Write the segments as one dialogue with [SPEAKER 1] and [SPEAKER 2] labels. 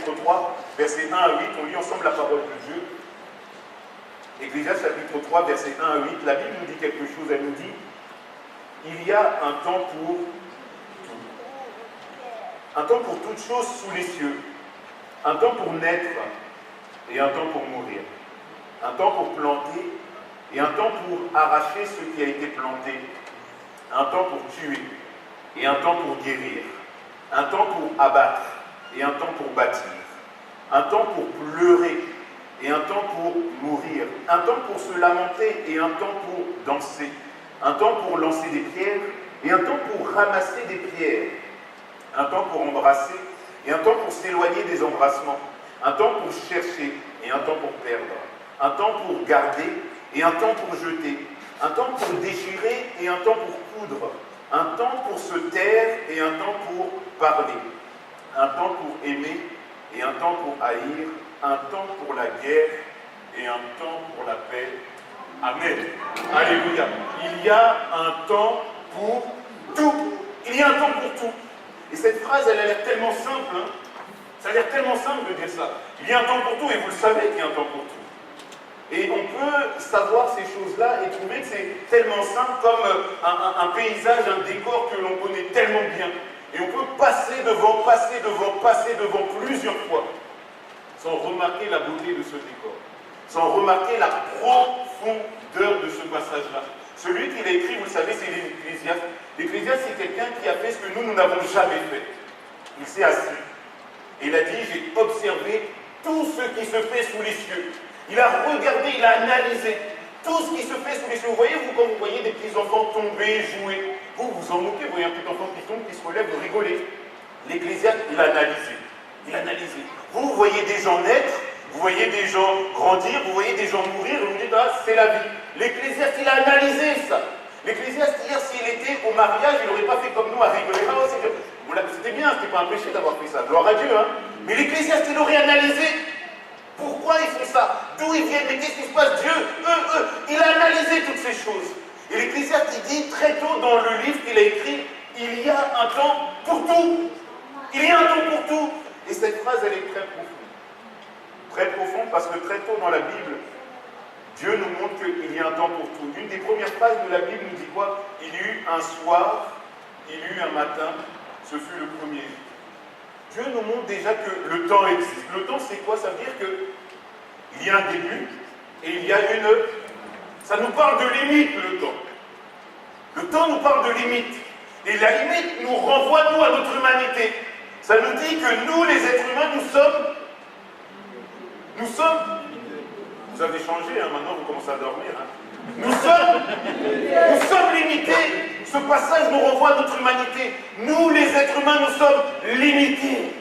[SPEAKER 1] chapitre 3, versets 1 à 8, on lit ensemble la parole de Dieu. Ecclésiaste chapitre 3, versets 1 à 8, la Bible nous dit quelque chose, elle nous dit il y a un temps pour tout. Un temps pour toutes choses sous les cieux. Un temps pour naître et un temps pour mourir. Un temps pour planter et un temps pour arracher ce qui a été planté. Un temps pour tuer et un temps pour guérir. Un temps pour abattre et un temps pour bâtir. Un temps pour pleurer et un temps pour mourir. Un temps pour se lamenter et un temps pour danser. Un temps pour lancer des pierres et un temps pour ramasser des pierres. Un temps pour embrasser et un temps pour s'éloigner des embrassements. Un temps pour chercher et un temps pour perdre. Un temps pour garder et un temps pour jeter. Un temps pour déchirer et un temps pour coudre. Un temps pour se taire et un temps pour parler. Un temps pour aimer et un temps pour haïr. Un temps pour la guerre et un temps pour la paix. Amen. Alléluia. Il y a un temps pour tout. Il y a un temps pour tout. Et cette phrase, elle a l'air tellement simple. Hein. Ça a l'air tellement simple de dire ça. Il y a un temps pour tout et vous le savez qu'il y a un temps pour tout. Et on peut savoir ces choses-là et trouver que c'est tellement simple comme un paysage, un décor que l'on connaît tellement bien. Et on peut passer devant plusieurs fois sans remarquer la beauté de ce décor, sans remarquer la profondeur de ce passage-là. Celui qui l'a écrit, vous le savez, c'est l'Ecclésiaste. L'Ecclésiaste, c'est quelqu'un qui a fait ce que nous n'avons jamais fait. Il s'est assis. Et il a dit, j'ai observé tout ce qui se fait sous les cieux. Il a regardé, il a analysé tout ce qui se fait sous les cieux. Vous voyez, vous, quand vous voyez des petits enfants tomber, jouer, vous vous en moquez, vous voyez un petit enfant qui tombe, qui se relève, vous rigolez. L'Ecclésiaste, il a analysé. Il a analysé. Vous voyez des gens naître, vous voyez des gens grandir, vous voyez des gens mourir, et vous dites, ah, c'est la vie. L'Ecclésiaste, il a analysé ça. L'Ecclésiaste, hier, s'il était au mariage, il n'aurait pas fait comme nous à rigoler. Ah, oh, c'était bien, c'était pas un péché d'avoir fait ça. Gloire à Dieu, hein. Mais l'Ecclésiaste, il aurait analysé. Pourquoi ils font ça? D'où ils viennent? Mais qu'est-ce qui se passe? Dieu, il a analysé toutes ces choses. Et l'Ecclésiaste, il dit très tôt dans le livre qu'il a écrit, il y a un temps pour tout. Il y a un temps pour tout. Et cette phrase, elle est très profonde. Très profonde parce que très tôt dans la Bible, Dieu nous montre qu'il y a un temps pour tout. Une des premières phrases de la Bible nous dit quoi? Il y eut un soir, il y eut un matin, ce fut le premier jour. Dieu nous montre déjà que le temps existe. Le temps, c'est quoi? Ça veut dire qu'il y a un début et il y a une... Ça nous parle de limite, le temps. Le temps nous parle de limite. Et la limite nous renvoie, nous, à notre humanité. Ça nous dit que nous, les êtres humains, nous sommes... Vous avez changé, hein, maintenant vous commencez à dormir. Hein. Nous sommes limités. Ce passage nous renvoie à notre humanité. Nous, les êtres humains, nous sommes limités.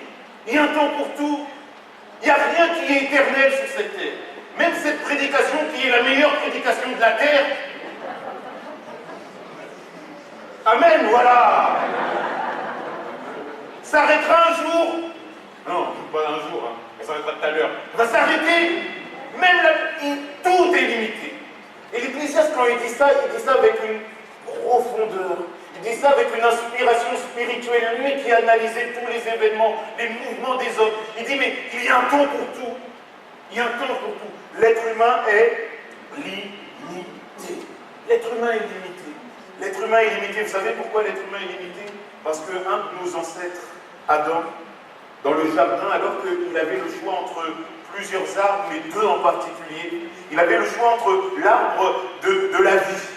[SPEAKER 1] Il y a un temps pour tout. Il n'y a rien qui est éternel sur cette terre. Même cette prédication qui est la meilleure prédication de la terre. Amen, voilà. S'arrêtera un jour. Non, pas un jour, hein. Ça s'arrêtera tout à l'heure. Il va s'arrêter. Même tout est limité. Et l'Ecclésiaste, quand il dit ça avec une profondeur. Il dit ça avec une inspiration spirituelle. Lui qui a analysé tous les événements, les mouvements des hommes. Il dit, mais il y a un temps pour tout. Il y a un temps pour tout. L'être humain est limité. L'être humain est limité. L'être humain est limité. Vous savez pourquoi l'être humain est limité? Parce qu'un de nos ancêtres, Adam, dans le jardin, alors qu'il avait le choix entre plusieurs arbres, mais deux en particulier, il avait le choix entre l'arbre de la vie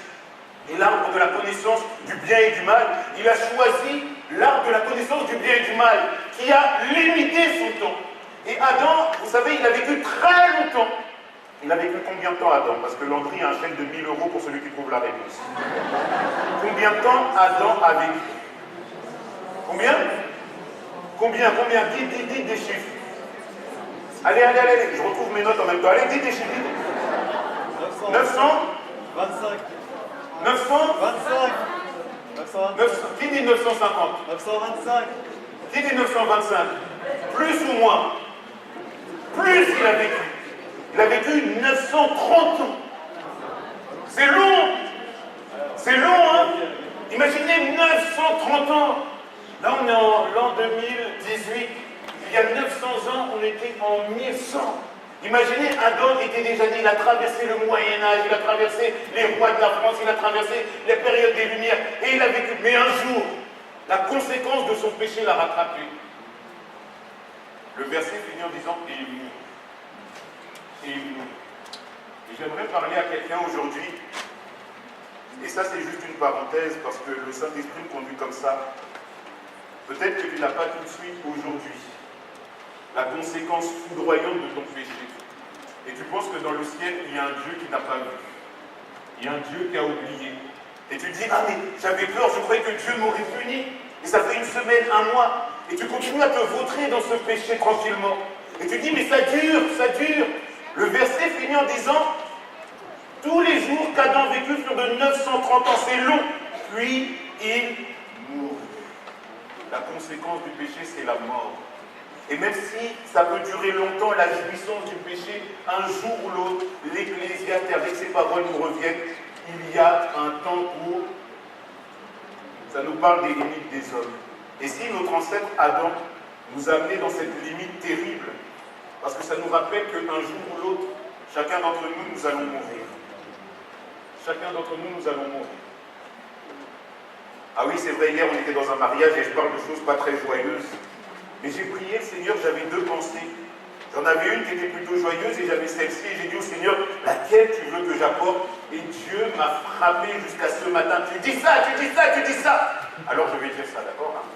[SPEAKER 1] et l'arbre de la connaissance du bien et du mal. Il a choisi l'arbre de la connaissance du bien et du mal, qui a limité son temps. Et Adam, vous savez, il a vécu très longtemps. Il a vécu combien de temps, Adam? Parce que Landry a un chèque de 1000 € pour celui qui trouve la réponse. Combien de temps Adam a vécu? Combien? Dites des chiffres. Allez, je retrouve mes notes en même temps. Allez, dites des chiffres. 925. Qui dit 950?
[SPEAKER 2] 925.
[SPEAKER 1] Qui dit 925? Plus ou moins? Plus il a vécu. Il a vécu 930 ans. C'est long. C'est long, hein? Imaginez 930 ans. Là, on est en l'an 2018. Il y a 900 ans, on était en 1100. Imaginez, Adam était déjà né, il a traversé le Moyen-Âge, il a traversé les rois de la France, il a traversé les périodes des Lumières, et il a vécu. Mais un jour, la conséquence de son péché l'a rattrapé. Le verset finit en disant, et il mourut. Et il mourut. Et j'aimerais parler à quelqu'un aujourd'hui, et ça c'est juste une parenthèse, parce que le Saint-Esprit me conduit comme ça. Peut-être que tu n'as pas tout de suite aujourd'hui la conséquence foudroyante de ton péché. Et tu penses que dans le ciel, il y a un Dieu qui n'a pas vu. Il y a un Dieu qui a oublié. Et tu te dis, ah mais j'avais peur, je croyais que Dieu m'aurait puni. Et ça fait une semaine, un mois. Et tu continues à te vautrer dans ce péché tranquillement. Et tu te dis, mais ça dure, ça dure. Le verset finit en disant, tous les jours qu'Adam vécut furent de 930 ans, c'est long. Puis il mourut. La conséquence du péché, c'est la mort. Et même si ça peut durer longtemps, la jouissance du péché, un jour ou l'autre, l'Ecclésiaste, avec ses paroles, nous reviennent. Il y a un temps pour... Ça nous parle des limites des hommes. Et si notre ancêtre Adam nous a amenés dans cette limite terrible, parce que ça nous rappelle qu'un jour ou l'autre, chacun d'entre nous, nous allons mourir. Chacun d'entre nous, nous allons mourir. Ah oui, c'est vrai, hier on était dans un mariage et je parle de choses pas très joyeuses. Mais j'ai prié le Seigneur, j'avais deux pensées. J'en avais une qui était plutôt joyeuse et j'avais celle-ci. Et j'ai dit au Seigneur, laquelle tu veux que j'apporte? Et Dieu m'a frappé jusqu'à ce matin. Tu dis ça, tu dis ça, tu dis ça. Alors je vais dire ça, d'accord hein?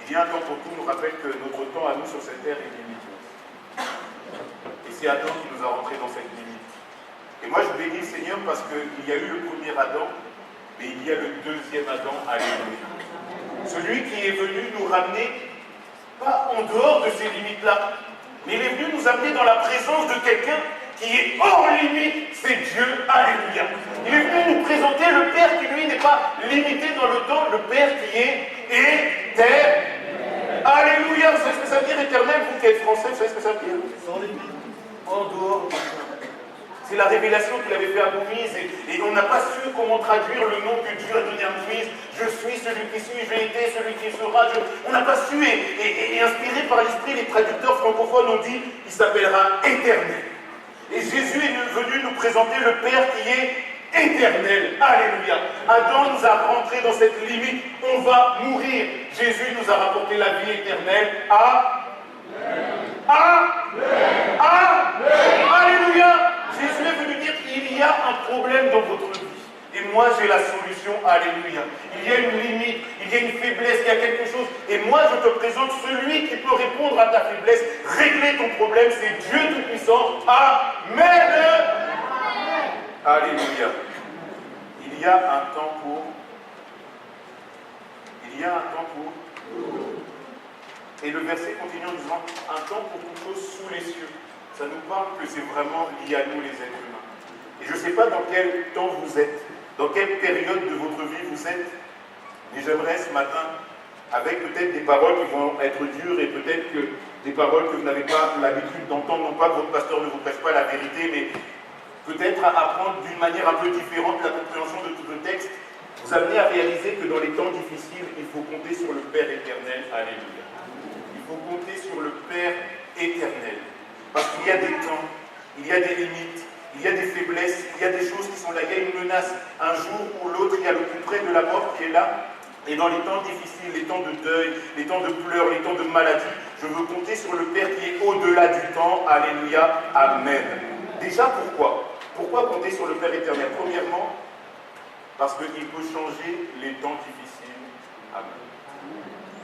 [SPEAKER 1] Il y a un temps pour tout, nous rappelle que notre temps à nous sur cette terre est limité. Et c'est Adam qui nous a rentrés dans cette limite. Et moi je bénis le Seigneur parce qu'il y a eu le premier Adam, mais il y a le deuxième Adam, alléluia. Celui qui est venu nous ramener, pas en dehors de ces limites-là, mais il est venu nous amener dans la présence de quelqu'un qui est hors limite, c'est Dieu, alléluia. Il est venu nous présenter le Père qui lui n'est pas limité dans le temps, le Père qui est éternel. Alléluia, vous savez ce que ça veut dire éternel? Vous qui êtes français, vous savez ce que ça veut dire? En dehors. C'est la révélation qu'il avait fait à Moïse et on n'a pas su comment traduire le nom que Dieu a donné à Moïse. Je suis celui qui suis, j'ai été celui qui sera. On n'a pas su et inspiré par l'esprit, les traducteurs francophones ont dit il s'appellera éternel. Et Jésus est venu nous présenter le Père qui est éternel. Alléluia. Adam nous a rentré dans cette limite. On va mourir. Jésus nous a rapporté la vie éternelle. Alléluia. Jésus est venu dire qu'il y a un problème dans votre vie. Et moi, j'ai la solution. Alléluia. Il y a une limite, il y a une faiblesse, il y a quelque chose. Et moi, je te présente celui qui peut répondre à ta faiblesse, régler ton problème. C'est Dieu Tout-Puissant. Amen. Alléluia. Il y a un temps pour... Il y a un temps pour... Et le verset continue en disant, un temps pour toute chose sous les cieux. Ça nous parle que c'est vraiment lié à nous les êtres humains. Et je ne sais pas dans quel temps vous êtes, dans quelle période de votre vie vous êtes, mais j'aimerais ce matin, avec peut-être des paroles qui vont être dures et peut-être que des paroles que vous n'avez pas l'habitude d'entendre, non pas que votre pasteur ne vous prêche pas la vérité, mais peut-être à apprendre d'une manière un peu différente la compréhension de tout le texte, vous amener à réaliser que dans les temps difficiles, il faut compter sur le Père éternel. Alléluia. Il faut compter sur le Père éternel. Parce qu'il y a des temps, il y a des limites, il y a des faiblesses, il y a des choses qui sont là, il y a une menace. Un jour ou l'autre, il y a le plus près de la mort qui est là. Et dans les temps difficiles, les temps de deuil, les temps de pleurs, les temps de maladie, je veux compter sur le Père qui est au-delà du temps. Alléluia. Amen. Déjà, pourquoi? Pourquoi compter sur le Père éternel? Premièrement, parce qu'il peut changer les temps difficiles. Amen.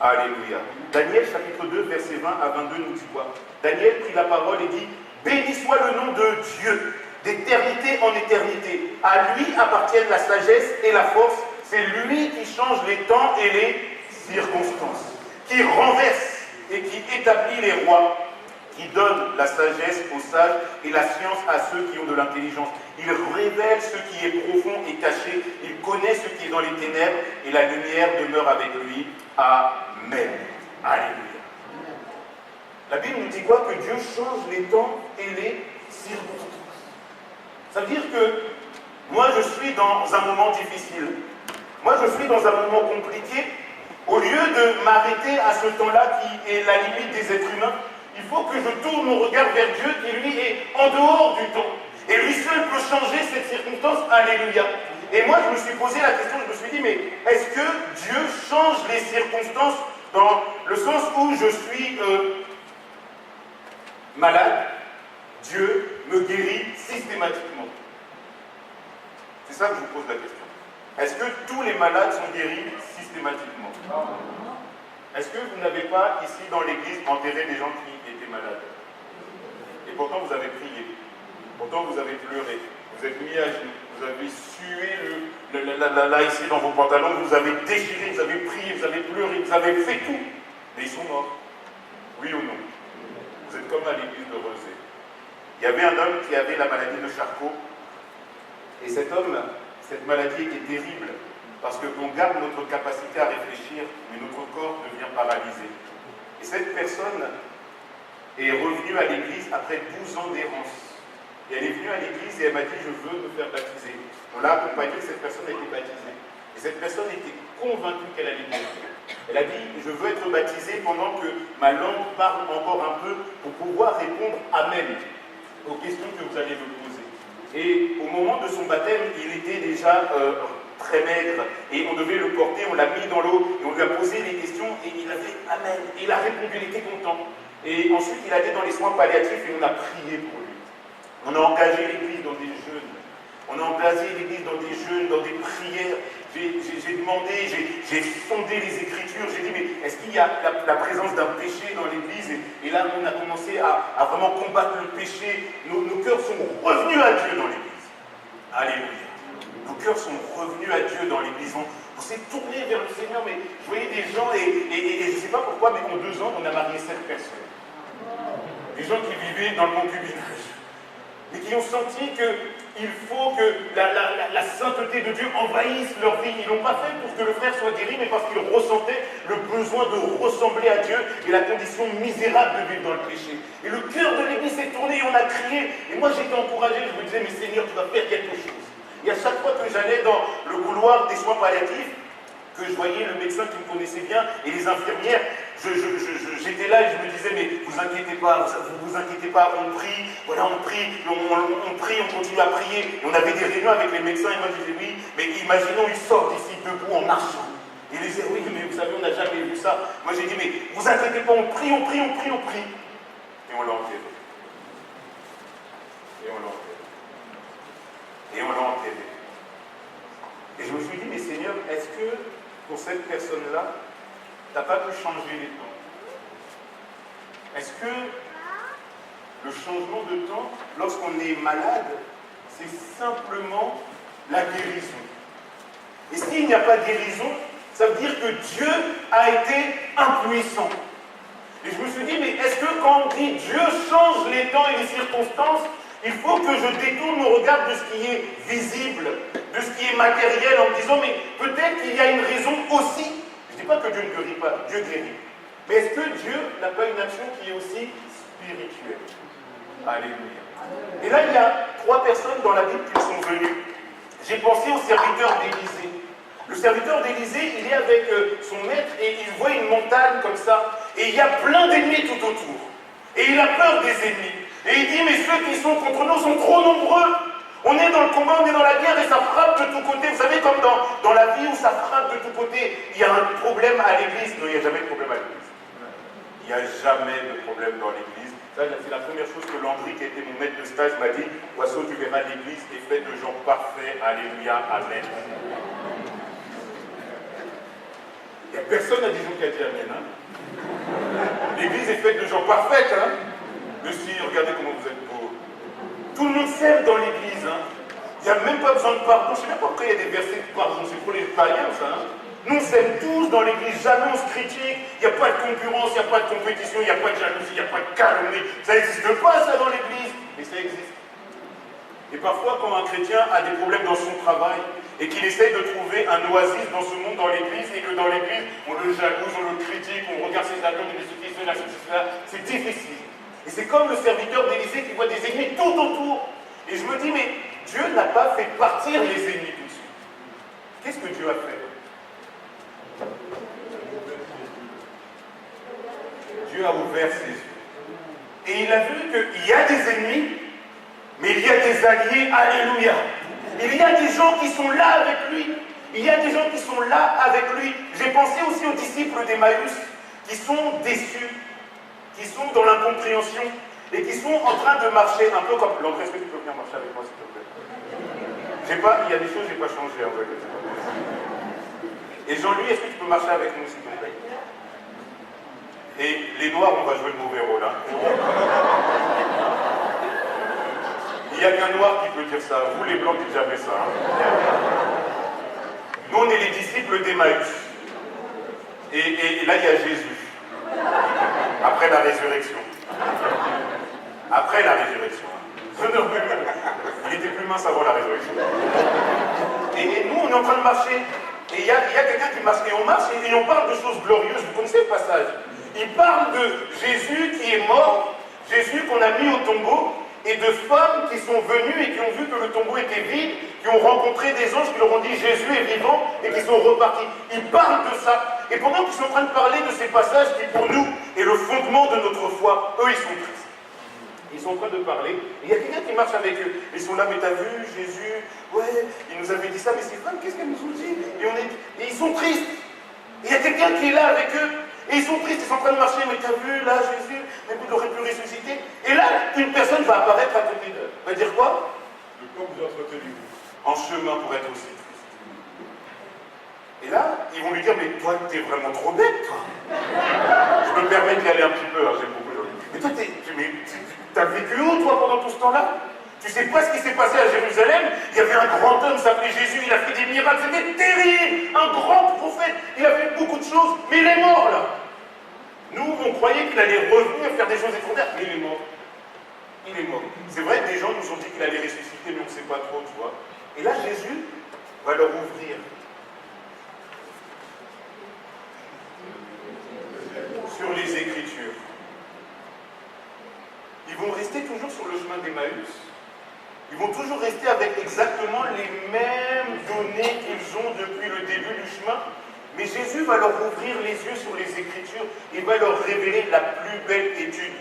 [SPEAKER 1] Alléluia. Daniel chapitre 2, verset 20 à 22 nous dit quoi? Daniel prit la parole et dit, béni soit le nom de Dieu, d'éternité en éternité. À lui appartiennent la sagesse et la force. C'est lui qui change les temps et les circonstances, qui renverse et qui établit les rois, qui donne la sagesse aux sages et la science à ceux qui ont de l'intelligence. Il révèle ce qui est profond et caché. Il connaît ce qui est dans les ténèbres et la lumière demeure avec lui. Amen. Alléluia. La Bible nous dit quoi? Que Dieu change les temps et les circonstances. Ça veut dire que moi je suis dans un moment difficile. Moi je suis dans un moment compliqué Au lieu de m'arrêter à ce temps-là qui est la limite des êtres humains, il faut que je tourne mon regard vers Dieu qui lui est en dehors du temps. Et lui seul peut changer cette circonstance. Alléluia. Et moi je me suis posé la question, je me suis dit, mais est-ce que Dieu change les circonstances dans le sens où je suis malade, Dieu me guérit systématiquement? C'est ça que je vous pose la question. Est-ce que tous les malades sont guéris systématiquement? Est-ce que vous n'avez pas ici dans l'église enterré des gens qui étaient malades? Et pourtant vous avez prié, pourtant vous avez pleuré, vous êtes mis à genoux, vous avez sué là ici dans vos pantalons, vous avez déchiré, vous avez prié, vous avez pleuré, vous avez fait tout. Mais ils sont morts. Oui ou non? Vous êtes comme à l'église de Rezé. Il y avait un homme qui avait la maladie de Charcot. Et cet homme, cette maladie était terrible. Parce qu'on garde notre capacité à réfléchir, mais notre corps devient paralysé. Et cette personne est revenue à l'église après 12 ans d'errance. Et elle est venue à l'église et elle m'a dit, je veux me faire baptiser. On l'a accompagnée, cette personne a été baptisée. Et cette personne était convaincue qu'elle allait guérir. Elle a dit, je veux être baptisée pendant que ma langue parle encore un peu pour pouvoir répondre Amen aux questions que vous allez me poser. Et au moment de son baptême, il était déjà très maigre et on devait le porter, on l'a mis dans l'eau et on lui a posé des questions et il a fait Amen. Et il a répondu, il était content. Et ensuite, il allait dans les soins palliatifs et on a prié pour lui. On a engagé l'église dans des jeûnes. On a engagé l'église dans des jeûnes, dans des prières. J'ai demandé, j'ai sondé les Écritures. J'ai dit, mais est-ce qu'il y a la présence d'un péché dans l'église? Et là, on a commencé à vraiment combattre le péché. Nos cœurs sont revenus à Dieu dans l'église. Alléluia. Nos cœurs sont revenus à Dieu dans l'église. On s'est tourné vers le Seigneur, mais je voyais des gens, et je ne sais pas pourquoi, mais en 2 ans, on a marié 7 personnes. Des gens qui vivaient dans le concubinage. Et qui ont senti qu'il faut que la sainteté de Dieu envahisse leur vie. Ils ne l'ont pas fait pour que le frère soit guéri, mais parce qu'ils ressentaient le besoin de ressembler à Dieu et la condition misérable de vivre dans le péché. Et le cœur de l'église s'est tourné et on a crié. Et moi j'étais encouragé, je me disais, mais Seigneur, tu vas faire quelque chose. Et à chaque fois que j'allais dans le couloir des soins palliatifs, que je voyais le médecin qui me connaissait bien et les infirmières, j'étais là et je me disais, mais vous inquiétez pas, vous inquiétez pas, on prie, voilà, on prie, on continue à prier. Et on avait des réunions avec les médecins et moi je disais, oui, mais imaginons, ils sortent d'ici debout en marchant. Et ils disaient, oui, mais vous savez, on n'a jamais vu ça. Moi j'ai dit, mais vous inquiétez pas, on prie. Et on l'a enterré. Et je me suis dit, mais Seigneur, est-ce que pour cette personne-là, tu n'as pas pu changer les temps? Est-ce que le changement de temps, lorsqu'on est malade, c'est simplement la guérison? Et s'il n'y a pas de guérison, ça veut dire que Dieu a été impuissant. Et je me suis dit, mais est-ce que quand on dit Dieu change les temps et les circonstances, il faut que je détourne mon regard de ce qui est visible, de ce qui est matériel, en me disant, mais peut-être qu'il y a une raison aussi. Je ne dis pas que Dieu ne guérit pas, Dieu guérit. Mais est-ce que Dieu n'a pas une action qui est aussi spirituelle? Alléluia. Et là, il y a 3 personnes dans la Bible qui sont venues. J'ai pensé au serviteur d'Élisée. Le serviteur d'Élisée, il est avec son maître et il voit une montagne comme ça. Et il y a plein d'ennemis tout autour. Et il a peur des ennemis. Et il dit, mais ceux qui sont contre nous sont trop nombreux. On est dans le combat, on est dans la guerre et ça frappe de tous côtés. Vous savez, comme dans la vie où ça frappe de tous côtés, il y a un problème à l'église. Non, il n'y a jamais de problème à l'église. Il n'y a jamais de problème dans l'église. Ça, c'est la première chose que Landry, qui était mon maître de stage, m'a dit. Oiseau, tu verras l'église est faite de gens parfaits. Alléluia, amen. Il n'y a personne à Dijon qui a dit amen. Hein? L'église est faite de gens parfaits. Hein? Monsieur, regardez comment vous êtes beaux. Tout le monde s'aime dans l'église. Hein? Il n'y a même pas besoin de pardon. Je ne sais même pas pourquoi il y a des versets de pardon. C'est pour les païens, ça. Hein? Nous, on s'aime tous dans l'église. Jamais on se critique. Il n'y a pas de concurrence, il n'y a pas de compétition, il n'y a pas de jalousie, il n'y a pas de calomnie. Ça n'existe pas, ça, dans l'église. Mais ça existe. Et parfois, quand un chrétien a des problèmes dans son travail et qu'il essaye de trouver un oasis dans ce monde, dans l'église, et que dans l'église, on le jalouse, on le critique, on regarde ses avions, on dit ceci, cela, c'est difficile. Et c'est comme le serviteur d'Élisée qui voit des ennemis tout autour. Et je me dis, mais Dieu n'a pas fait partir les ennemis tout de suite. Qu'est-ce que Dieu a fait? Dieu a ouvert ses yeux. Et il a vu qu'il y a des ennemis, mais il y a des alliés. Alléluia. Il y a des gens qui sont là avec lui. Il y a des gens qui sont là avec lui. J'ai pensé aussi aux disciples d'Emmaüs qui sont déçus, qui sont dans l'incompréhension et qui sont en train de marcher un peu comme... L'André, est-ce que tu peux venir marcher avec moi, s'il te plaît? Il y a des choses que je n'ai pas changées, en vrai. Et Jean-Louis, est-ce que tu peux marcher avec nous, s'il te plaît? Et les noirs, on va jouer le mauvais rôle. Hein. Il n'y a qu'un noir qui peut dire ça. Vous, les blancs, dites jamais ça. Hein. Nous, on est les disciples d'Emmaüs. Et là, il y a Jésus. Après la résurrection. Après la résurrection. Il était plus mince avant la résurrection. Et nous, on est en train de marcher. Et il y a quelqu'un qui marche. Et on marche et on parle de choses glorieuses. Vous connaissez le passage? Il parle de Jésus qui est mort, Jésus qu'on a mis au tombeau, et de femmes qui sont venues et qui ont vu que le tombeau était vide, qui ont rencontré des anges qui leur ont dit Jésus est vivant et qui sont repartis. Il parle de ça. Et pendant qu'ils sont en train de parler de ces passages qui pour nous est le fondement de notre foi, eux ils sont tristes. Ils sont en train de parler. Et il y a quelqu'un qui marche avec eux. Ils sont là, mais t'as vu Jésus? Ouais, il nous avait dit ça, mais ces femmes, qu'est-ce qu'elles nous ont dit? Et ils sont tristes. Et il y a quelqu'un qui est là avec eux. Et ils sont tristes, ils sont en train de marcher, mais t'as vu, là, Jésus, mais il aurait pu ressusciter. Et là, une personne va apparaître à côté d'eux. Va dire quoi? De quoi vous entreteniez-vous? En chemin pour être aussi triste. Et là, ils vont lui dire, mais toi, t'es vraiment trop bête, toi. Je me permets d'y aller un petit peu, hein, j'aime beaucoup aujourd'hui. Mais toi, t'as vécu où, toi, pendant tout ce temps-là? Tu sais pas ce qui s'est passé à Jérusalem? Il y avait un grand homme qui s'appelait Jésus, il a fait des miracles, c'était terrible! Un grand prophète, il a fait beaucoup de choses, mais il est mort là! Nous, on croyait qu'il allait revenir faire des choses extraordinaires, mais il est mort. Il est mort. C'est vrai que des gens nous ont dit qu'il allait ressusciter, mais on ne sait pas trop, tu vois. Et là, Jésus va leur ouvrir sur les Écritures. Ils vont rester toujours sur le chemin d'Emmaüs. Ils vont toujours rester avec exactement les mêmes données qu'ils ont depuis le début du chemin. Mais Jésus va leur ouvrir les yeux sur les Écritures. Il va leur révéler la plus belle étude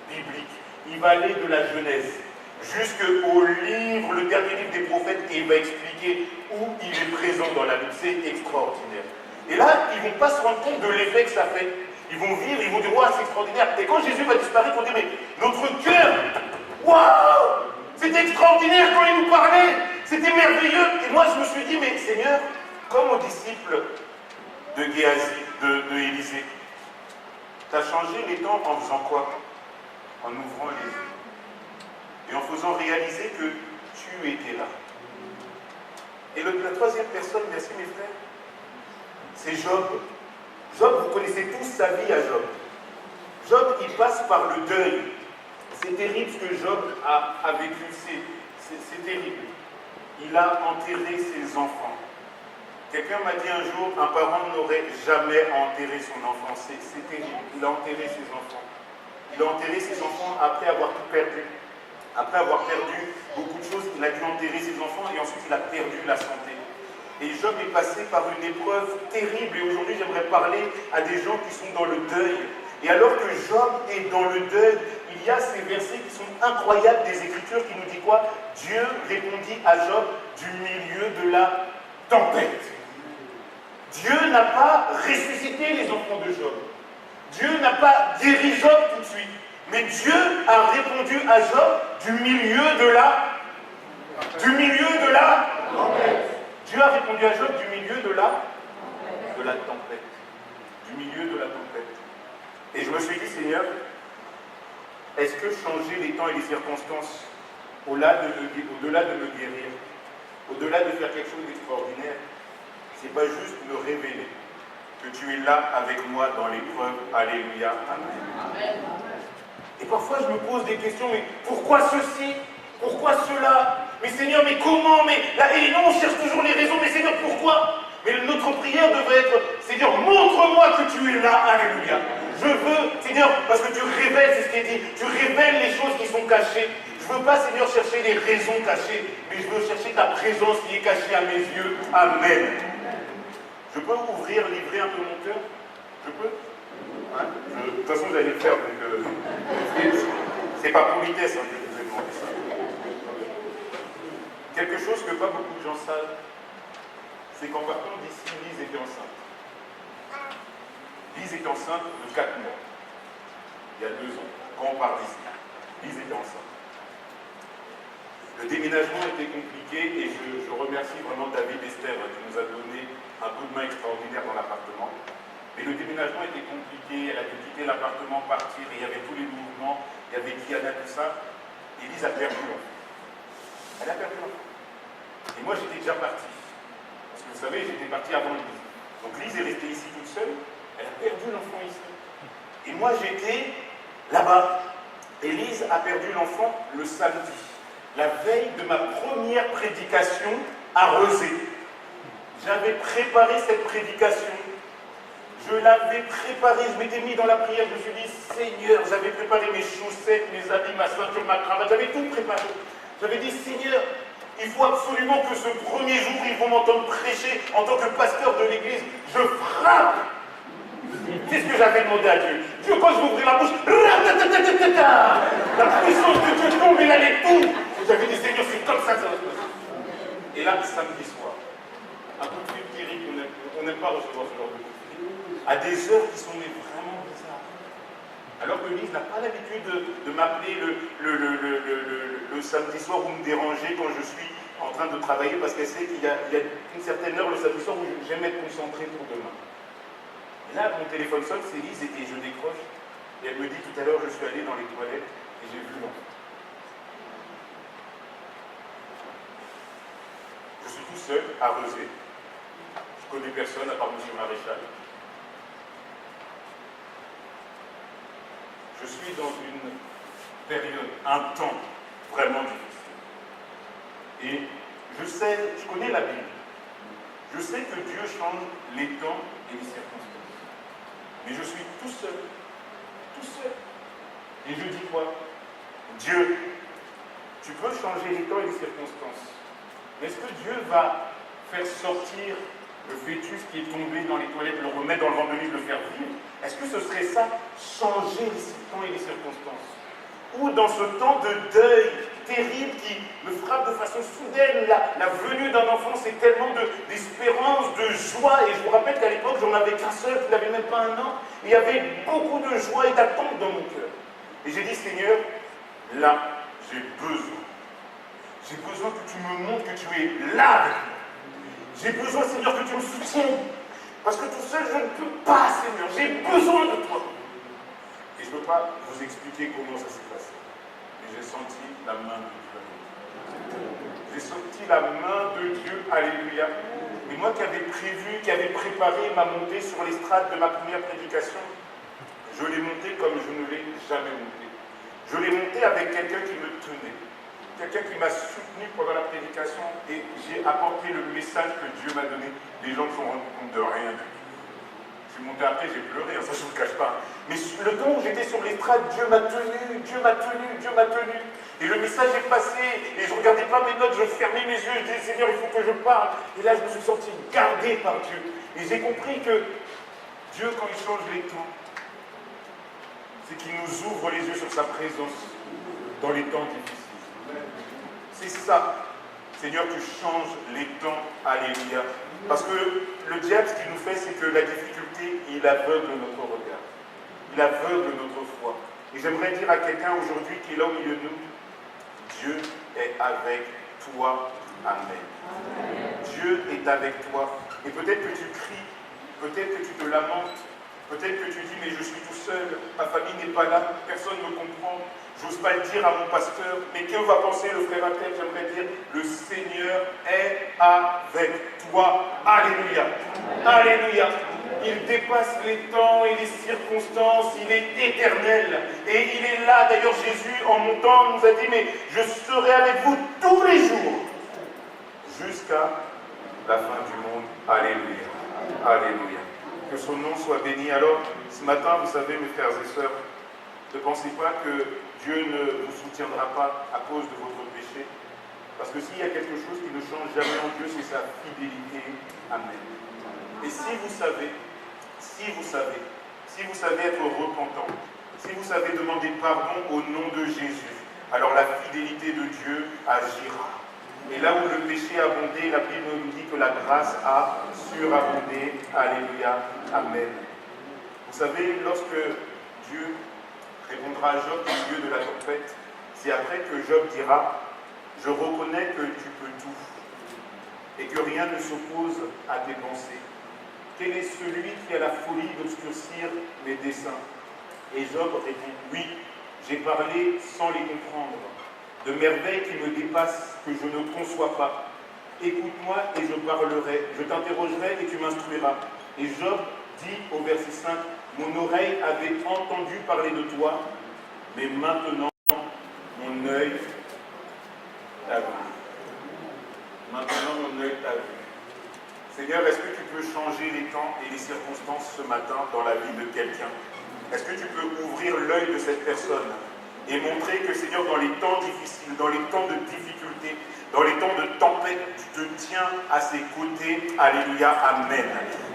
[SPEAKER 1] biblique. Il va aller de la Genèse jusqu'au livre, le dernier livre des prophètes, et il va expliquer où il est présent dans la Bible. C'est extraordinaire. Et là, ils ne vont pas se rendre compte de l'effet que ça fait. Ils vont vivre, ils vont dire, waouh, c'est extraordinaire. Et quand Jésus va disparaître, ils vont dire, mais notre cœur, waouh, c'était extraordinaire quand il nous parlait, c'était merveilleux. Et moi, je me suis dit, mais Seigneur, comme aux disciples de Géasi, de Élisée, tu as changé les temps en faisant quoi? En ouvrant les yeux. Et en faisant réaliser que tu étais là. Et la troisième personne, merci mes frères, c'est Job. Job, vous connaissez tous sa vie à Job. Job, il passe par le deuil. C'est terrible ce que Job a vécu. C'est terrible. Il a enterré ses enfants. Quelqu'un m'a dit un jour, un parent n'aurait jamais enterré son enfant. C'est terrible. Il a enterré ses enfants. Il a enterré ses enfants après avoir tout perdu. Après avoir perdu beaucoup de choses, il a dû enterrer ses enfants et ensuite il a perdu la santé. Et Job est passé par une épreuve terrible. Et aujourd'hui, j'aimerais parler à des gens qui sont dans le deuil. Et alors que Job est dans le deuil, il y a ces versets qui sont incroyables des Écritures qui nous disent quoi? Dieu répondit à Job du milieu de la tempête. Dieu n'a pas ressuscité les enfants de Job. Dieu n'a pas guéri Job tout de suite. Mais Dieu a répondu à Job du milieu de la tempête. Dieu a répondu à Job du milieu de la tempête. Du milieu de la tempête. Et je me suis dit, Seigneur, est-ce que changer les temps et les circonstances, au-delà de me guérir, au-delà de faire quelque chose d'extraordinaire, c'est pas juste me révéler que tu es là avec moi dans l'épreuve. Alléluia. Amen. Et parfois je me pose des questions, mais pourquoi ceci? Pourquoi cela? Mais Seigneur, mais comment? Mais là, et non, on cherche toujours les raisons, mais Seigneur, pourquoi? Mais notre prière devrait être, Seigneur, montre-moi que tu es là. Alléluia. Je veux, Seigneur, parce que tu révèles, c'est ce qui est dit, tu révèles les choses qui sont cachées. Je ne veux pas, Seigneur, chercher les raisons cachées, mais je veux chercher ta présence qui est cachée à mes yeux. Amen. Je peux livrer un peu mon cœur? Je peux? Hein? De toute façon, vous allez le faire, donc c'est pas politesse hein, que je vous ai demandé ça. Quelque chose que pas beaucoup de gens savent, c'est qu'en partant d'ici, Lise était enceinte. Lise était enceinte de 4 mois, il y a 2 ans, quand on part d'ici. Lise était enceinte. Le déménagement était compliqué et je remercie vraiment David Esther qui nous a donné un coup de main extraordinaire dans l'appartement. Mais le déménagement était compliqué, elle a dû quitter l'appartement, partir, et il y avait tous les mouvements, il y avait Diana, tout ça. Et Lise a perdu l'enfant. Elle a perdu l'enfant. Et moi j'étais déjà parti. Parce que vous savez, j'étais parti avant Lise. Donc Lise est restée ici toute seule, elle a perdu l'enfant ici. Et moi j'étais là-bas. Et Lise a perdu l'enfant le samedi, la veille de ma première prédication à Rezé. J'avais préparé cette prédication. Je l'avais préparée, je m'étais mis dans la prière, je me suis dit, Seigneur, j'avais préparé mes chaussettes, mes habits, ma ceinture, ma cravate, j'avais tout préparé. J'avais dit, Seigneur, il faut absolument que ce premier jour, ils vont m'entendre prêcher en tant que pasteur de l'église. Je frappe. C'est ce que j'avais demandé à Dieu. Dieu, quand je vais ouvrir la bouche, la puissance de Dieu tombe et elle est tout. J'avais dit, Seigneur, c'est comme ça que ça va se passer. Et là, samedi soir, un coup de fil terrible, on n'aime pas recevoir ce genre de coup de fil, à des heures qui sont vraiment bizarres. Alors que Lise n'a pas l'habitude de m'appeler le samedi soir ou me déranger quand je suis en train de travailler parce qu'elle sait qu'il y a une certaine heure le samedi soir où j'aime être concentré pour demain. Et là, mon téléphone sonne, c'est Lise et je décroche. Et elle me dit tout à l'heure, je suis allé dans les toilettes et j'ai vu l'enfant. Je suis tout seul à Rezé. Je connais personne à part M. Maréchal. Je suis dans une période, un temps vraiment difficile. Et je connais la Bible. Je sais que Dieu change les temps et les circonstances. Mais je suis tout seul. Tout seul. Et je dis quoi? Dieu, tu peux changer les temps et les circonstances. Mais est-ce que Dieu va faire sortir le fœtus qui est tombé dans les toilettes, le remettre dans le ventre de Lise, le faire vivre? Est-ce que ce serait ça, changer les temps et les circonstances? Ou dans ce temps de deuil terrible qui me frappe de façon soudaine, la venue d'un enfant, c'est tellement d'espérance, de joie. Et je vous rappelle qu'à l'époque, j'en avais qu'un seul, qui n'avait même pas 1 an. Et il y avait beaucoup de joie et d'attente dans mon cœur. Et j'ai dit, Seigneur, là, j'ai besoin. J'ai besoin que tu me montres que tu es là avec moi. J'ai besoin, Seigneur, que tu me soutiennes. Parce que tout seul, je ne peux pas, Seigneur. J'ai besoin de toi. Et je ne peux pas vous expliquer comment ça s'est passé. Mais j'ai senti la main de Dieu. J'ai senti la main de Dieu. Alléluia. Et moi qui avais prévu, qui avais préparé ma montée sur l'estrade de ma première prédication, je l'ai montée comme je ne l'ai jamais montée. Je l'ai montée avec quelqu'un qui me tenait. Quelqu'un qui m'a soutenu pendant la prédication et j'ai apporté le message que Dieu m'a donné. Les gens ne se sont rendus compte de rien. Je suis monté après, j'ai pleuré, ça je ne vous le cache pas. Mais le temps où j'étais sur l'estrade, Dieu m'a tenu, Dieu m'a tenu, Dieu m'a tenu. Et le message est passé, et je ne regardais pas mes notes, je fermais mes yeux, je disais Seigneur, il faut que je parle. Et là, je me suis senti gardé par Dieu. Et j'ai compris que Dieu, quand il change les temps, c'est qu'il nous ouvre les yeux sur sa présence dans les temps difficiles. C'est ça, Seigneur, tu changes les temps, alléluia. Parce que le diable, ce qu'il nous fait, c'est que la difficulté, il aveugle notre regard. Il aveugle notre foi. Et j'aimerais dire à quelqu'un aujourd'hui qui est là au milieu de nous, Dieu est avec toi. Amen. Dieu est avec toi. Et peut-être que tu cries, peut-être que tu te lamentes, peut-être que tu dis, mais je suis tout seul, ma famille n'est pas là, personne ne me comprend. J'ose pas le dire à mon pasteur, mais que va penser le frère Atel? J'aimerais dire, le Seigneur est avec toi. Alléluia. Alléluia. Il dépasse les temps et les circonstances, il est éternel. Et il est là, d'ailleurs Jésus, en montant, nous a dit, mais je serai avec vous tous les jours, jusqu'à la fin du monde. Alléluia. Alléluia. Que son nom soit béni. Alors, ce matin, vous savez, mes frères et sœurs, ne pensez pas que Dieu ne vous soutiendra pas à cause de votre péché. Parce que s'il y a quelque chose qui ne change jamais en Dieu, c'est sa fidélité. Amen. Et si vous savez si vous savez être repentant, si vous savez demander pardon au nom de Jésus, alors la fidélité de Dieu agira. Et là où le péché a abondé, la Bible nous dit que la grâce a surabondé. Alléluia. Amen. Vous savez, lorsque Dieu répondra à Job au milieu de la tempête, c'est après que Job dira « Je reconnais que tu peux tout et que rien ne s'oppose à tes pensées. Quel est celui qui a la folie d'obscurcir mes desseins ?» Et Job répond « Oui, j'ai parlé sans les comprendre, de merveilles qui me dépassent, que je ne conçois pas. Écoute-moi et je parlerai, je t'interrogerai et tu m'instruiras. » Et Job dit au verset 5, « Mon oreille avait entendu parler de toi, mais maintenant mon œil t'a vu. » Maintenant mon œil t'a vu. Seigneur, est-ce que tu peux changer les temps et les circonstances ce matin dans la vie de quelqu'un? Est-ce que tu peux ouvrir l'œil de cette personne et montrer que, Seigneur, dans les temps difficiles, dans les temps de difficulté, dans les temps de tempête, tu te tiens à ses côtés. Alléluia, amen.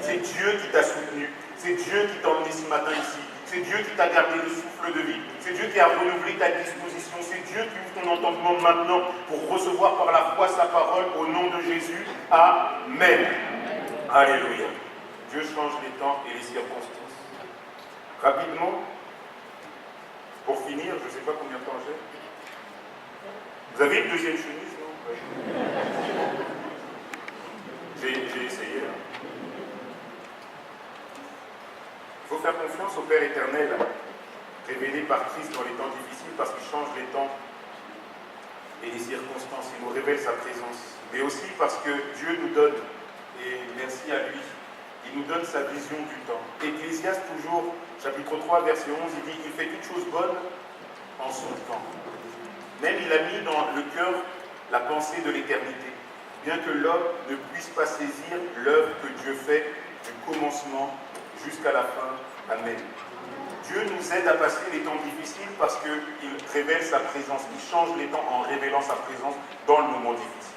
[SPEAKER 1] C'est Dieu qui t'a soutenu. C'est Dieu qui t'a emmené ce matin ici. C'est Dieu qui t'a gardé le souffle de vie. C'est Dieu qui a renouvelé ta disposition. C'est Dieu qui ouvre ton entendement maintenant pour recevoir par la foi sa parole au nom de Jésus. Amen. Alléluia. Dieu change les temps et les circonstances. Rapidement, pour finir, je ne sais pas combien de temps j'ai. Vous avez une deuxième chemise, non? J'ai essayé. Il faut faire confiance au Père éternel, révélé par Christ dans les temps difficiles, parce qu'il change les temps et les circonstances. Il nous révèle sa présence. Mais aussi parce que Dieu nous donne, et merci à lui, il nous donne sa vision du temps. Ecclésiaste, toujours, chapitre 3, verset 11, il dit « Il fait toute chose bonne en son temps. » Même il a mis dans le cœur la pensée de l'éternité, bien que l'homme ne puisse pas saisir l'œuvre que Dieu fait du commencement jusqu'à la fin. Amen. Dieu nous aide à passer les temps difficiles parce qu'il révèle sa présence. Il change les temps en révélant sa présence dans le moment difficile.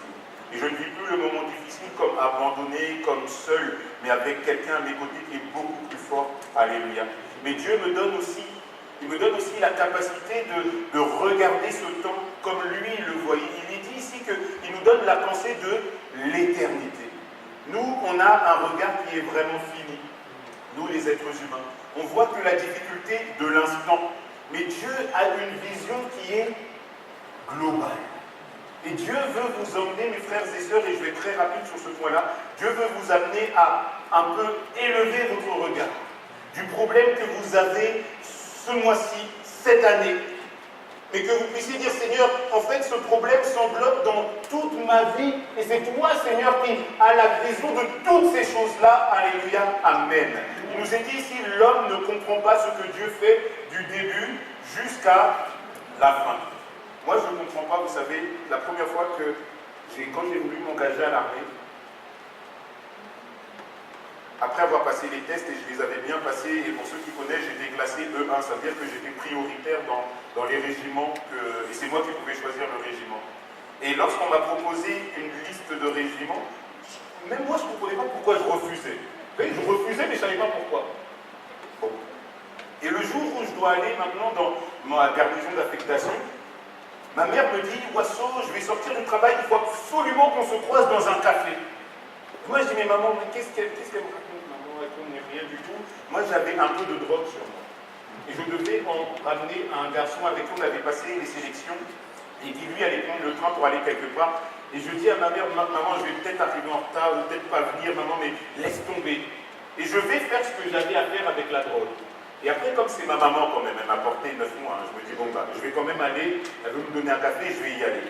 [SPEAKER 1] Et je ne vis plus le moment difficile comme abandonné, comme seul, mais avec quelqu'un à mes côtés qui est beaucoup plus fort. Alléluia. Mais Dieu me donne aussi, il me donne aussi la capacité de regarder ce temps comme lui le voyait. Il est dit ici qu'il nous donne la pensée de l'éternité. Nous, on a un regard qui est vraiment fini. Nous, les êtres humains. On voit que la difficulté de l'instant. Mais Dieu a une vision qui est globale. Et Dieu veut vous emmener, mes frères et sœurs, et je vais être très rapide sur ce point-là, Dieu veut vous amener à un peu élever votre regard du problème que vous avez ce mois-ci, cette année, mais que vous puissiez dire, Seigneur, en fait, ce problème s'enveloppe dans toute ma vie, et c'est toi, Seigneur, qui as la vision de toutes ces choses-là. Alléluia, amen. Il nous est dit ici, l'homme ne comprend pas ce que Dieu fait du début jusqu'à la fin. Moi, je ne comprends pas, vous savez, la première fois que quand j'ai voulu m'engager à l'armée, après avoir passé les tests, et je les avais bien passés, et pour ceux qui connaissent, j'étais classé E1, ça veut dire que j'étais prioritaire dans les régiments, et c'est moi qui pouvais choisir le régiment. Et lorsqu'on m'a proposé une liste de régiments, même moi je ne comprenais pas pourquoi je refusais. Je refusais, mais je ne savais pas pourquoi. Bon. Et le jour où je dois aller maintenant dans ma garnison d'affectation, ma mère me dit, Oiseau, je vais sortir du travail, il faut absolument qu'on se croise dans un café. Moi je dis, mais maman, qu'est-ce qu'elle me raconte? Maman, elle ne connaît rien du tout. Moi j'avais un peu de drogue sur moi. Et je devais en ramener à un garçon avec qui on avait passé les sélections, et qui lui allait prendre le train pour aller quelque part. Et je dis à ma mère, maman, je vais peut-être arriver en retard, ou peut-être pas venir, maman, mais laisse tomber. Et je vais faire ce que j'avais à faire avec la drogue. Et après, comme c'est ma maman quand même, elle m'a porté 9 mois, je me dis, bon, bah, je vais quand même aller, elle veut me donner un café, je vais y aller.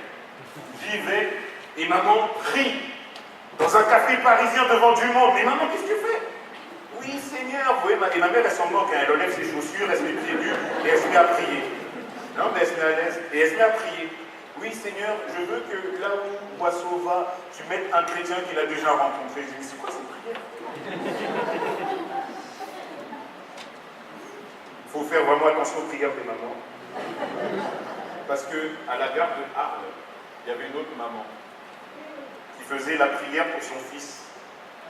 [SPEAKER 1] J'y vais, et maman prie, dans un café parisien devant du monde. Mais maman, qu'est-ce que tu fais? Oui, Seigneur. Oui, et ma mère, elle s'en moque, hein. Elle enlève ses chaussures, elle se met pieds nus, et elle se met à prier. Non, mais elle se met à l'aise, et elle se met à prier. Oui, Seigneur, je veux que là où Oiseau va, tu mettes un chrétien qu'il a déjà rencontré. Je dis, mais c'est quoi cette prière? Il faut faire vraiment attention aux prières des mamans. Parce qu'à la gare de Arles, il y avait une autre maman qui faisait la prière pour son fils.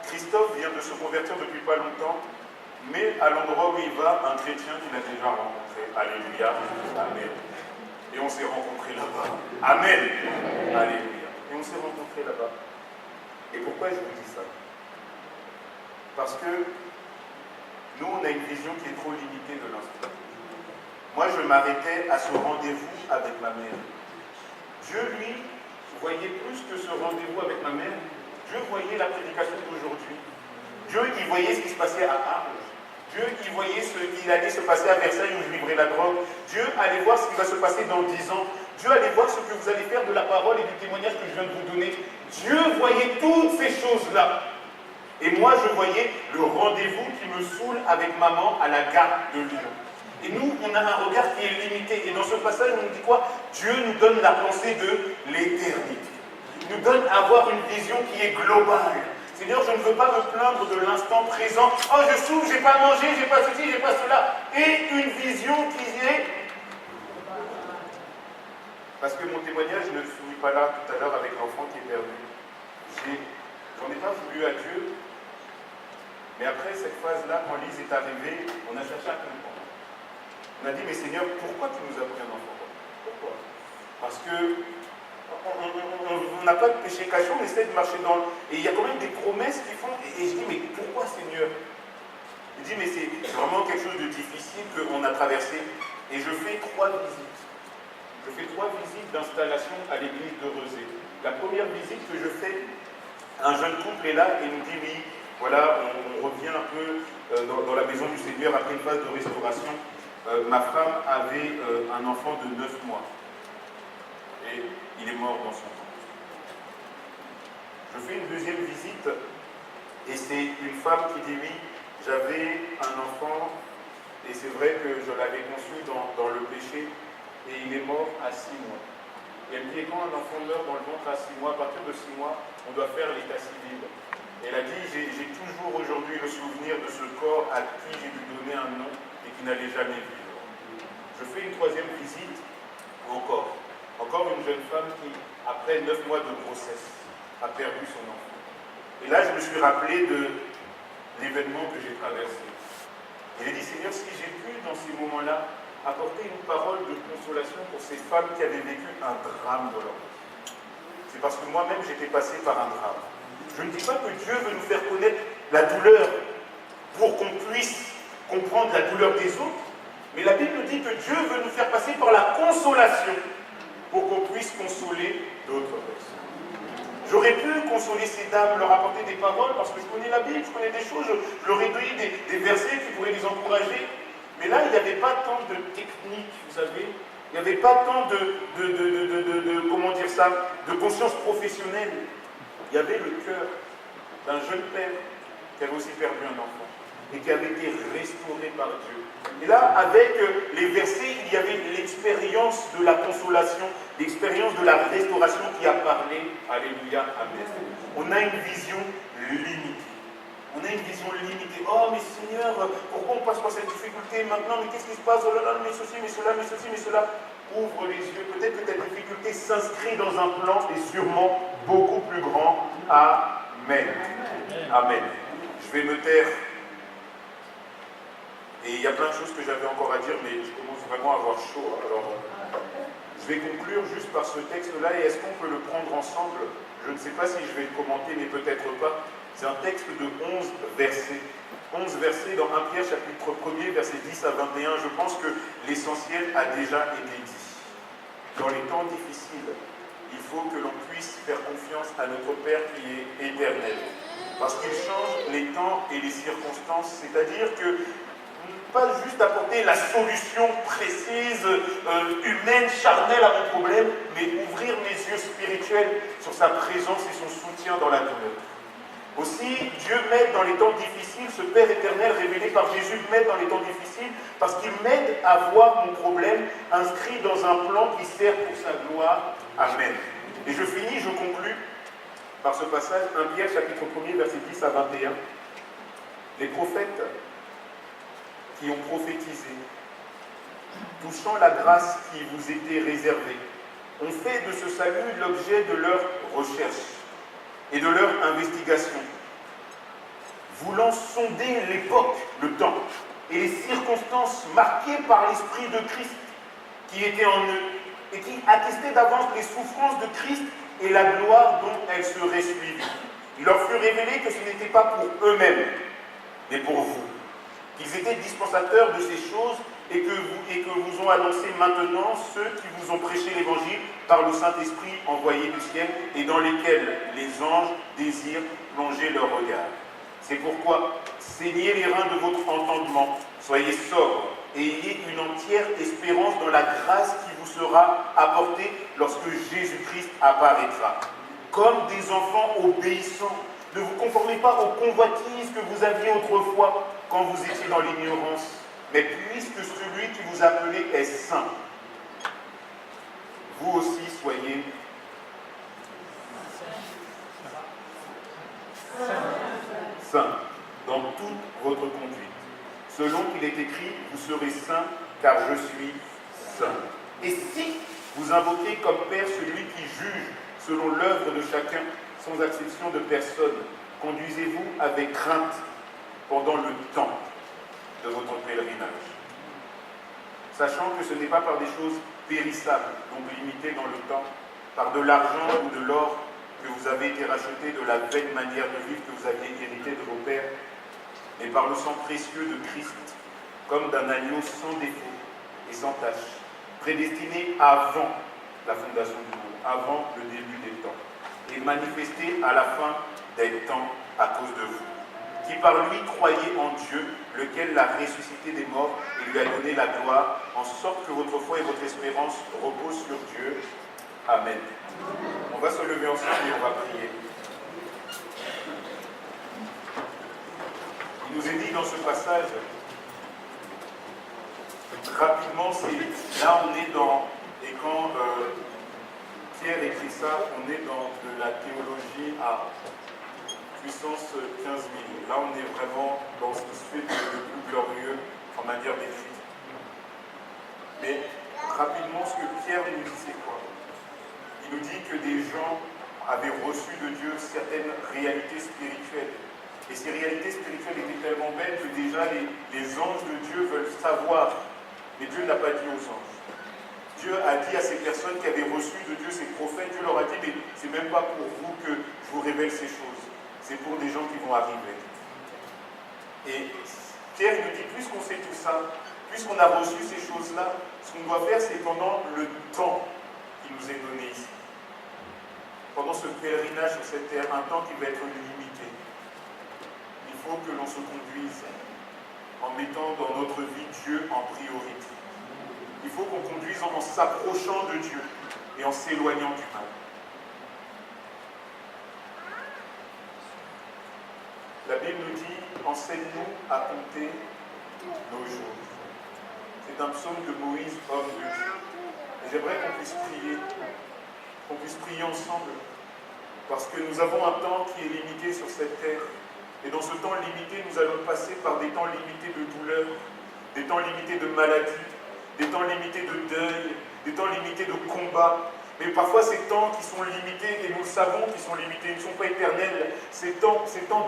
[SPEAKER 1] Christophe vient de se convertir depuis pas longtemps. mais à l'endroit où il va, un chrétien qu'il a déjà rencontré. Alléluia. Amen. Et on s'est rencontrés là-bas. Amen. Alléluia. Et on s'est rencontrés là-bas. Et pourquoi je vous dis ça? Parce que nous, on a une vision qui est trop limitée de l'instant. Moi, je m'arrêtais à ce rendez-vous avec ma mère. Dieu, lui, voyait plus que ce rendez-vous avec ma mère. Dieu voyait la prédication d'aujourd'hui. Dieu, il voyait ce qui se passait à Arles. Dieu, il voyait ce qui allait se passer à Versailles où je livrais la drogue. Dieu allait voir ce qui va se passer dans 10 ans. Dieu allait voir ce que vous allez faire de la parole et du témoignage que je viens de vous donner. Dieu voyait toutes ces choses-là. Et moi, je voyais le rendez-vous qui me saoule avec maman à la gare de Lyon. Et nous, on a un regard qui est limité. Et dans ce passage, on nous dit quoi? Dieu nous donne la pensée de l'éternité. Il nous donne à avoir une vision qui est globale. Seigneur, je ne veux pas me plaindre de l'instant présent. Oh, je souffre, j'ai pas mangé, j'ai pas ceci, j'ai pas cela. Et une vision qui est... Parce que mon témoignage ne finit pas là tout à l'heure avec l'enfant qui est perdu. J'en ai pas voulu à Dieu. Mais après cette phase-là, quand Lise est arrivée, on a cherché à comprendre. On a dit, mais Seigneur, pourquoi tu nous as pris un enfant? Pourquoi? Parce que on n'a pas de péché caché, on essaie de marcher dans le... Et il y a quand même des promesses qui font... Et je dis, mais pourquoi Seigneur? Il dit, mais c'est vraiment quelque chose de difficile qu'on a traversé. Et je fais 3 visites. Je fais 3 visites d'installation à l'église de Rezé. La première visite que je fais, un jeune couple est là et nous dit, oui, voilà, on revient un peu dans la maison du Seigneur après une phase de restauration. Ma femme avait un enfant de 9 mois. Et il est mort dans son temps. Je fais une deuxième visite et c'est une femme qui dit oui, j'avais un enfant et c'est vrai que je l'avais conçu dans le péché et il est mort à 6 mois. Et elle me dit, quand un enfant meurt dans le ventre à 6 mois, à partir de 6 mois, on doit faire l'état civil. Et elle a dit, j'ai toujours aujourd'hui le souvenir de ce corps à qui j'ai dû donner un nom et qui n'allait jamais vivre. Je fais une troisième visite encore. Encore une jeune femme qui, après 9 mois de grossesse, a perdu son enfant. Et là, je me suis rappelé de l'événement que j'ai traversé. Et j'ai dit, Seigneur, si j'ai pu, dans ces moments-là, apporter une parole de consolation pour ces femmes qui avaient vécu un drame dans leur vie. C'est parce que moi-même, j'étais passé par un drame. Je ne dis pas que Dieu veut nous faire connaître la douleur pour qu'on puisse comprendre la douleur des autres, mais la Bible dit que Dieu veut nous faire passer par la consolation pour qu'on puisse consoler d'autres personnes. J'aurais pu consoler ces dames, leur apporter des paroles, parce que je connais la Bible, je connais des choses, je leur ai donné des versets qui pourraient les encourager. Mais là, il n'y avait pas tant de technique, vous savez, il n'y avait pas tant comment dire ça, de conscience professionnelle. Il y avait le cœur d'un jeune père qui avait aussi perdu un enfant et qui avait été restauré par Dieu. Et là, avec les versets, il y avait l'expérience de la consolation, l'expérience de la restauration qui a parlé. Alléluia, amen. On a une vision limitée. On a une vision limitée. Oh, mais Seigneur, pourquoi on passe par cette difficulté maintenant? Mais qu'est-ce qui se passe? Oh là là, mais ceci, mais cela, mais ceci, mais cela. Ouvre les yeux. Peut-être que ta difficulté s'inscrit dans un plan et sûrement beaucoup plus grand. Amen. Amen. Je vais me taire. Et il y a plein de choses que j'avais encore à dire, mais je commence vraiment à avoir chaud. Alors, je vais conclure juste par ce texte-là, et est-ce qu'on peut le prendre ensemble? Je ne sais pas si je vais le commenter, mais peut-être pas. C'est un texte de 11 versets. 11 versets dans 1 Pierre, chapitre 1er, versets 10 à 21. Je pense que l'essentiel a déjà été dit. Dans les temps difficiles, il faut que l'on puisse faire confiance à notre Père qui est éternel. Parce qu'il change les temps et les circonstances, c'est-à-dire que pas juste apporter la solution précise, humaine, charnelle à mon problème, mais ouvrir mes yeux spirituels sur sa présence et son soutien dans la douleur. Aussi, Dieu m'aide dans les temps difficiles, ce Père éternel révélé par Jésus m'aide dans les temps difficiles parce qu'il m'aide à voir mon problème inscrit dans un plan qui sert pour sa gloire. Amen. Et je finis, je conclus par ce passage, 1 Pierre, chapitre 1er, versets 10 à 21. Les prophètes qui ont prophétisé, touchant la grâce qui vous était réservée, ont fait de ce salut l'objet de leur recherche et de leur investigation. voulant sonder l'époque, le temps, et les circonstances marquées par l'Esprit de Christ qui était en eux, et qui attestaient d'avance les souffrances de Christ et la gloire dont elles seraient suivies. Il leur fut révélé que ce n'était pas pour eux-mêmes, mais pour vous, qu'ils étaient dispensateurs de ces choses et que vous ont annoncé maintenant ceux qui vous ont prêché l'Évangile par le Saint-Esprit envoyé du ciel et dans lesquels les anges désirent plonger leur regard. C'est pourquoi, saignez les reins de votre entendement, soyez sobres et ayez une entière espérance dans la grâce qui vous sera apportée lorsque Jésus-Christ apparaîtra. Comme des enfants obéissants, ne vous conformez pas aux convoitises que vous aviez autrefois quand vous étiez dans l'ignorance, mais puisque celui qui vous appelait est saint, vous aussi soyez saints dans toute votre conduite. Selon qu'il est écrit, vous serez saints, car je suis saint. Et si vous invoquez comme Père celui qui juge selon l'œuvre de chacun, sans acception de personne, conduisez-vous avec crainte pendant le temps de votre pèlerinage, sachant que ce n'est pas par des choses périssables, donc limitées dans le temps, par de l'argent ou de l'or que vous avez été rachetés de la vaine manière de vivre que vous aviez héritée de vos pères, mais par le sang précieux de Christ, comme d'un agneau sans défaut et sans tache, prédestiné avant la fondation du monde, avant le début des temps, et manifesté à la fin des temps à cause de vous, qui par lui croyez en Dieu, lequel l'a ressuscité des morts et lui a donné la gloire, en sorte que votre foi et votre espérance reposent sur Dieu. Amen. On va se lever ensemble et on va prier. Il nous est dit dans ce passage, rapidement, là on est dans, et quand Pierre écrit ça, on est dans de la théologie à puissance 15 000. Là on est vraiment dans ce qui se fait de plus glorieux en matière d'étude. Mais rapidement, ce que Pierre nous dit, c'est quoi? Il nous dit que des gens avaient reçu de Dieu certaines réalités spirituelles. Et ces réalités spirituelles étaient tellement belles que déjà les anges de Dieu veulent savoir. Mais Dieu n'a pas dit aux anges. Dieu a dit à ces personnes qui avaient reçu de Dieu, ces prophètes, Dieu leur a dit, mais c'est même pas pour vous que je vous révèle ces choses. C'est pour des gens qui vont arriver. Et Pierre nous dit, puisqu'on sait tout ça, puisqu'on a reçu ces choses-là, ce qu'on doit faire, c'est pendant le temps qui nous est donné ici. Pendant ce pèlerinage sur cette terre, un temps qui va être limité. Il faut que l'on se conduise en mettant dans notre vie Dieu en priorité. Il faut qu'on conduise en s'approchant de Dieu et en s'éloignant du mal. La Bible nous dit, enseigne-nous à compter nos jours. C'est un psaume de Moïse, homme de Dieu. Et j'aimerais qu'on puisse prier ensemble, parce que nous avons un temps qui est limité sur cette terre. Et dans ce temps limité, nous allons passer par des temps limités de douleur, des temps limités de maladie, des temps limités de deuil, des temps limités de combat. Mais parfois ces temps qui sont limités, et nous le savons qu'ils sont limités, ils ne sont pas éternels, ces temps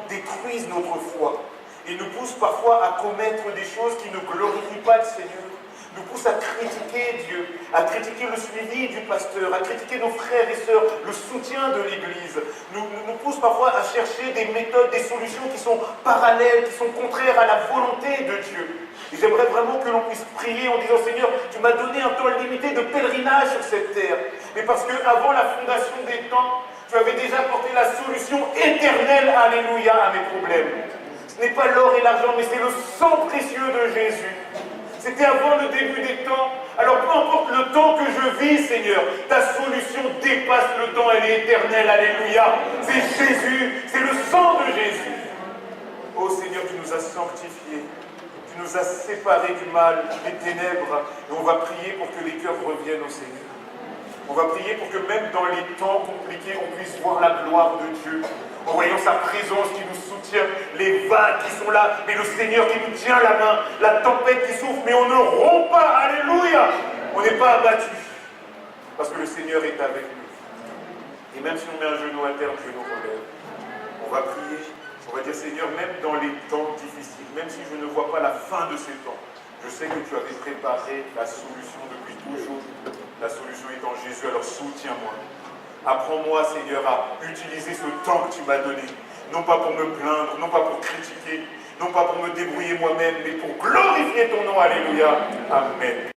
[SPEAKER 1] détruisent notre foi. Et nous poussent parfois à commettre des choses qui ne glorifient pas le Seigneur. Nous poussent à critiquer Dieu, à critiquer le suivi du pasteur, à critiquer nos frères et sœurs, le soutien de l'Église. Nous poussent parfois à chercher des méthodes, des solutions qui sont parallèles, qui sont contraires à la volonté de Dieu. Et j'aimerais vraiment que l'on puisse prier en disant, Seigneur, tu m'as donné un temps limité de pèlerinage sur cette terre. Mais parce qu'avant la fondation des temps, tu avais déjà apporté la solution éternelle, alléluia, à mes problèmes. Ce n'est pas l'or et l'argent, mais c'est le sang précieux de Jésus. C'était avant le début des temps. Alors peu importe le temps que je vis, Seigneur, ta solution dépasse le temps, elle est éternelle, alléluia. C'est Jésus, c'est le sang de Jésus. Oh Seigneur, tu nous as sanctifiés, tu nous as séparés du mal, des ténèbres, et on va prier pour que les cœurs reviennent au Seigneur. On va prier pour que même dans les temps compliqués, on puisse voir la gloire de Dieu. En voyant sa présence qui nous soutient, les vagues qui sont là, mais le Seigneur qui nous tient la main, la tempête qui souffle, mais on ne rompt pas, alléluia. On n'est pas abattu, parce que le Seigneur est avec nous. Et même si on met un genou à terre, Dieu nous relève. On va prier, on va dire, Seigneur, même dans les temps difficiles, même si je ne vois pas la fin de ces temps, je sais que tu avais préparé la solution depuis toujours. La solution est en Jésus, alors soutiens-moi. Apprends-moi, Seigneur, à utiliser ce temps que tu m'as donné. Non pas pour me plaindre, non pas pour critiquer, non pas pour me débrouiller moi-même, mais pour glorifier ton nom. Alléluia. Amen.